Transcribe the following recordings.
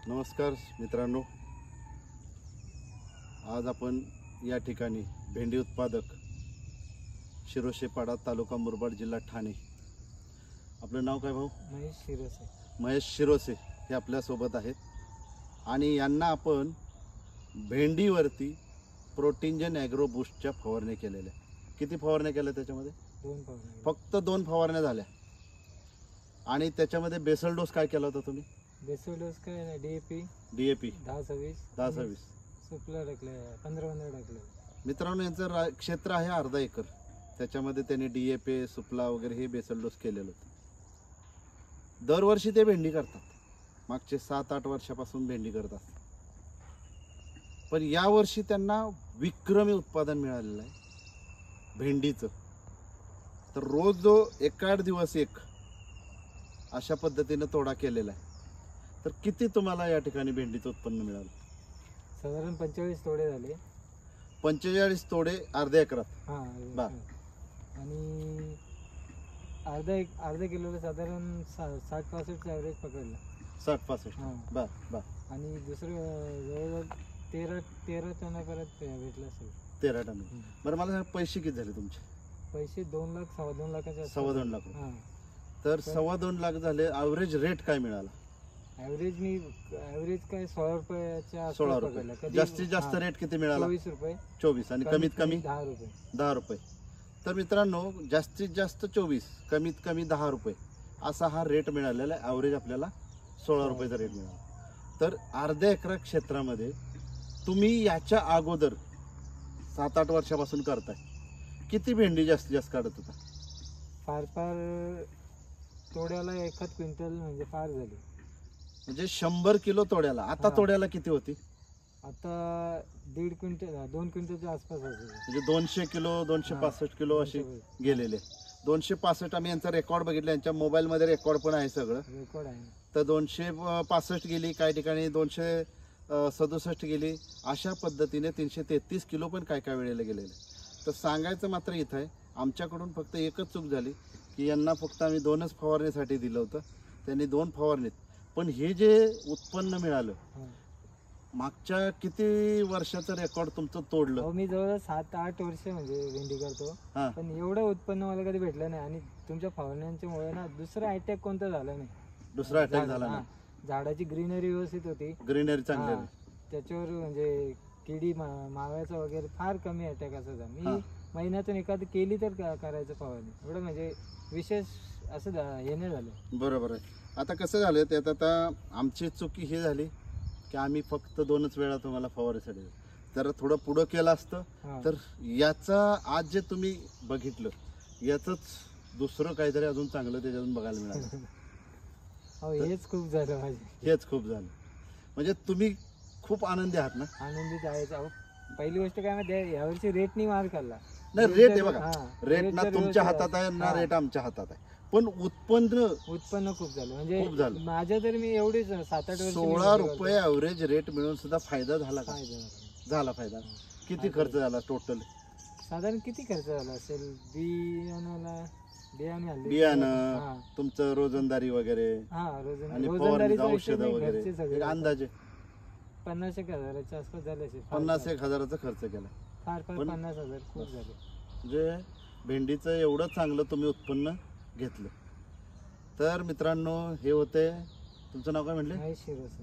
नमस्कार मित्रांनो, आज आपण या ठिकाणी भेंडी उत्पादक शिरोशेपाडा तालुका मुरबाड जिल्हा ठाणे. आपलं नाव काय भाऊ? महेश शिरोसे. महेश शिरोसे हे आपल्यासोबत आहेत आणि यांना आपण भेंडीवरती प्रोटीनजन ॲग्रो बूस्टच्या फवारण्या केलेल्या. किती फवारण्या केल्या त्याच्यामध्ये? 2 फवारण्या. फक्त 2 फवारण्या झाल्या. आणि त्याच्यामध्ये बेसल डोस काय केला होता तुम्ही? बेसल डोस काय नाही, डीएपी 10-26 सुपला टाकलं, 15 टाकलं. मित्रांनो, यांचं क्षेत्र आहे अर्धा एकर. त्याच्यामध्ये त्यांनी डीएपी सुपला वगैरे हे बेसल डोस केलेलं होतं. दरवर्षी ते भेंडी करतात, मागचे 7-8 वर्षापासून भेंडी करतात. पण यावर्षी त्यांना विक्रमी उत्पादन मिळालेलं आहे भेंडीचं. तर रोज जो 1-8 दिवस एक अशा पद्धतीने तोडा केलेला आहे. तर किती तुम्हाला या ठिकाणी भेंडीचं उत्पन्न मिळालं? साधारण 45 तोडे झाले. 45 तोडे अर्ध्या एकरात. हां. आणि अर्धा किलोला साधारण 60-65 ॲव्हरेज पकडला. 60-65. हां. बर. आणि दुसरं जवळजवळ 13 टना परत भेटला असेल. 13 टन. बरं, मला सांगा, पैसे किती झाले तुमचे? पैसे 2 लाख 2.25 लाखाचे. 2.25 लाख. हां. तर 2.25 लाख झाले. ॲव्हरेज रेट काय मिळाला? ॲव्हरेज काय 16 रुपयाच्या 16 रुपये. जास्तीत जास्त रेट किती मिळाला? 24 रुपये. 24. आणि कमीत कमी 10 रुपये. 10 रुपये. तर मित्रांनो, जास्तीत जास्त 24, कमीत कमी 10 रुपये असा हा रेट मिळालेला आहे. ॲव्हरेज आपल्याला 16 रुपयाचा रेट मिळाला. तर अर्ध्या एकरा क्षेत्रामध्ये तुम्ही याच्या अगोदर 7-8 वर्षापासून करताय, किती भेंडी जास्तीत जास्त काढत होता? फार तोड्याला 1 क्विंटल म्हणजे फार झाली. म्हणजे 100 किलो तोड्याला. आता तोड्याला किती होती? आता 1.5 क्विंटल 2 क्विंटलच्या आसपास होती. म्हणजे 200 किलो 265 किलो असे गेलेले. 265 आम्ही यांचा रेकॉर्ड बघितला, यांच्या मोबाईलमध्ये रेकॉर्ड पण आहे, सगळं रेकॉर्ड आहे. तर 265 गेली, काही ठिकाणी 267 गेली. अशा पद्धतीने 333 किलो पण काय वेळेला गेलेले. तर सांगायचं मात्र इथं आहे, आमच्याकडून फक्त एकच चूक झाली की यांना फक्त आम्ही 2च फवारणीसाठी दिलं होतं. त्यांनी 2 फवारणीत. पण हे जे उत्पन्न मिळालं, मागच्या किती वर्षाचं रेकॉर्ड तुमचं तोडलं. मी जवळ 7-8 वर्ष म्हणजे भेंडी करतो, पण एवढं उत्पन्न मला कधी भेटलं नाही. आणि तुमच्या फवारण्यांच्यामुळे ना दुसरा अटॅक कोणता झाला नाही. दुसरा अटॅक झाला नाही. झाडाची ग्रीनरी व्यवस्थित होती. ग्रीनरी चांगली. त्याच्यावर म्हणजे किडी मावायचा वगैरे फार कमी अटॅक असायचा. मी महिन्यातून एखादी केली तर करायचं फवारणी. एवढं म्हणजे विशेष असं हे नाही झालं. बरोबर आहे. आता कसं झालं, त्यात आता आमची चुकी हे झाली की आम्ही फक्त 2च वेळा तुम्हाला फवारणीसाठी. जर थोडं पुढं केलं असतं तर याचा आज जे तुम्ही बघितलं, याचंच दुसरं काहीतरी अजून चांगलं त्याच्यातून बघायला मिळालं. हेच खूप झालं माझे. हेच खूप झालं. म्हणजे तुम्ही खूप आनंदी आहात ना? आनंदीत आहे. पहिली गोष्ट काय माहिती, यावर्षी रेटनी मार खाल्ला. नाही, रेट आहे बघा, रेट ना तुमच्या हातात आहे ना रेट आमच्या हातात आहे. पण उत्पन्न खूप झालं. म्हणजे खूप झालं. माझ्या तर मी एवढीच 7-8 वर्ष 16 रुपये ॲव्हरेज रेट मिळून सुद्धा फायदा झाला का? झाला फायदा. किती खर्च झाला टोटल? साधारण किती खर्च झाला असेल? बियाणं, तुमचं रोजंदारी वगैरे, आणि औषधं वगैरे, अंदाजे 50,000 आसपास झाले असेल. 50,000चा खर्च केला. फार 50,000 खूप झाले. म्हणजे भेंडीचं एवढं चांगलं तुम्ही उत्पन्न घेतलं. तर मित्रांनो, हे होते, तुमचं नाव काय म्हटलं?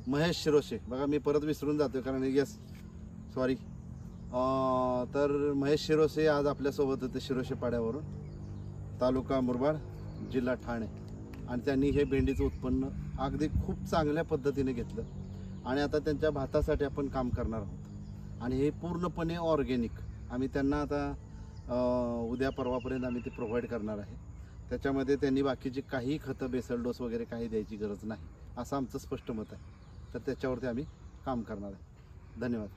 महेश शिरोसे. बघा, मी परत विसरून जातो कारण सॉरी. तर महेश शिरोसे आज आपल्यासोबत होते शिरोशेपाड्यावरून, तालुका मुरबाड, जिल्हा ठाणे. आणि त्यांनी हे भेंडीचं उत्पन्न अगदी खूप चांगल्या पद्धतीने घेतलं. आणि आता त्यांच्या भातासाठी आपण काम करणार आहोत. आणि हे पूर्णपणे ऑर्गॅनिक आम्ही त्यांना आता उद्या परवापर्यंत आम्ही ते प्रोव्हाइड करणार आहे. त्याच्यामध्ये त्यांनी बाकीची काही खतं, बेसल डोस वगैरे काही द्यायची गरज नाही, असं आमचं स्पष्ट मत आहे. तर त्याच्यावरती आम्ही काम करणार आहे. धन्यवाद.